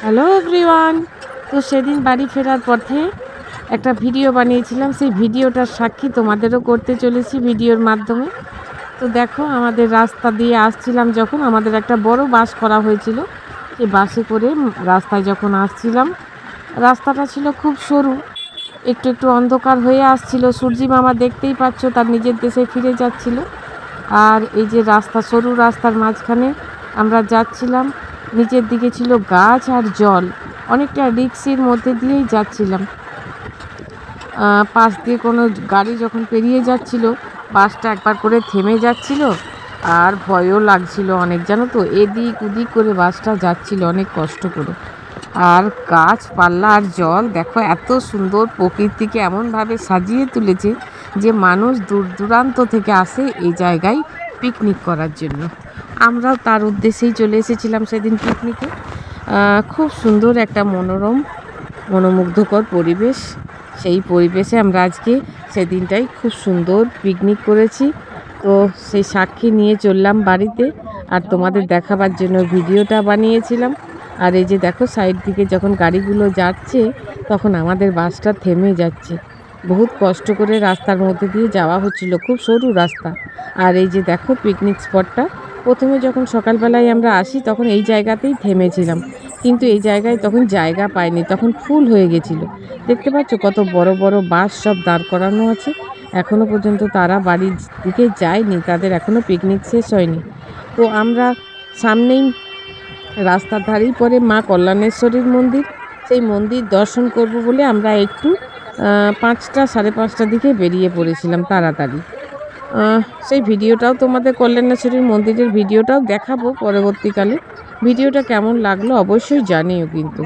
Hello everyone. তো সেদিন বাড়ি ফেরার পথে একটা ভিডিও বানিয়েছিলাম, সেই ভিডিওটার সাক্ষী তোমাদেরও করতে চলেছি ভিডিওর মাধ্যমে। তো দেখো, আমাদের রাস্তা দিয়ে আসছিলাম যখন, আমাদের একটা বড় বাস করা হয়েছিল, সেই বাসে করে রাস্তায় যখন আসছিলাম, রাস্তাটা ছিল খুব সরু, একটু একটু অন্ধকার হয়ে আসছিল। সূর্যি মামা দেখতেই পাচ্ছ তার নিজের দেশে ফিরে যাচ্ছিল। আর এই যে রাস্তা, সরু রাস্তার মাঝখানে আমরা যাচ্ছিলাম, নিচের দিকে ছিল গাছ আর জল, অনেকটা রিক্সের মধ্যে দিয়েই যাচ্ছিলাম। পাশ দিয়ে কোনো গাড়ি যখন পেরিয়ে যাচ্ছিল, বাসটা একবার করে থেমে যাচ্ছিল, আর ভয়ও লাগছিল অনেক, জানো তো, এদিক ওদিক করে বাসটা যাচ্ছিল অনেক কষ্ট করে। আর গাছপালা আর জল দেখো, এত সুন্দর প্রকৃতিকে এমনভাবে সাজিয়ে তুলেছে যে মানুষ দূর দূরান্ত থেকে আসে এই জায়গায় পিকনিক করার জন্য। আমরাও তার উদ্দেশ্যেই চলে এসেছিলাম সেদিন পিকনিকে। খুব সুন্দর একটা মনোরম মনোমুগ্ধকর পরিবেশ, সেই পরিবেশে আমরা আজকে সেদিনটাই খুব সুন্দর পিকনিক করেছি। তো সেই সাক্ষী নিয়ে চললাম বাড়িতে, আর তোমাদের দেখাবার জন্য ভিডিওটা বানিয়েছিলাম। আর এই যে দেখো, সাইড দিকে যখন গাড়িগুলো যাচ্ছে তখন আমাদের বাসটা থেমে যাচ্ছে। বহুত কষ্ট করে রাস্তার মধ্যে দিয়ে যাওয়া হচ্ছিল, খুব সরু রাস্তা। আর এই যে দেখো পিকনিক স্পটটা, প্রথমে যখন সকালবেলায় আমরা আসি তখন এই জায়গাতেই থেমেছিলাম, কিন্তু এই জায়গায় তখন জায়গা পাইনি, তখন ফুল হয়ে গেছিলো। দেখতে পাচ্ছ কত বড় বড় বাস সব দাঁড় করানো আছে। এখনও পর্যন্ত তারা বাড়ির দিকে যায়নি, তাদের এখনও পিকনিক শেষ হয়নি। তো আমরা সামনেই রাস্তার ধারেই পড়ে মা কল্যাণেশ্বরীর মন্দির, সেই মন্দির দর্শন করব বলে আমরা একটু 5টা সাড়ে 5টার দিকে বেরিয়ে পড়েছিলাম তাড়াতাড়ি। সেই ভিডিওটাও তোমাদের, কল্যাণেশ্বরীর মন্দিরের ভিডিওটাও দেখাবো পরবর্তীকালে। ভিডিওটা কেমন লাগলো অবশ্যই জানিও কিন্তু।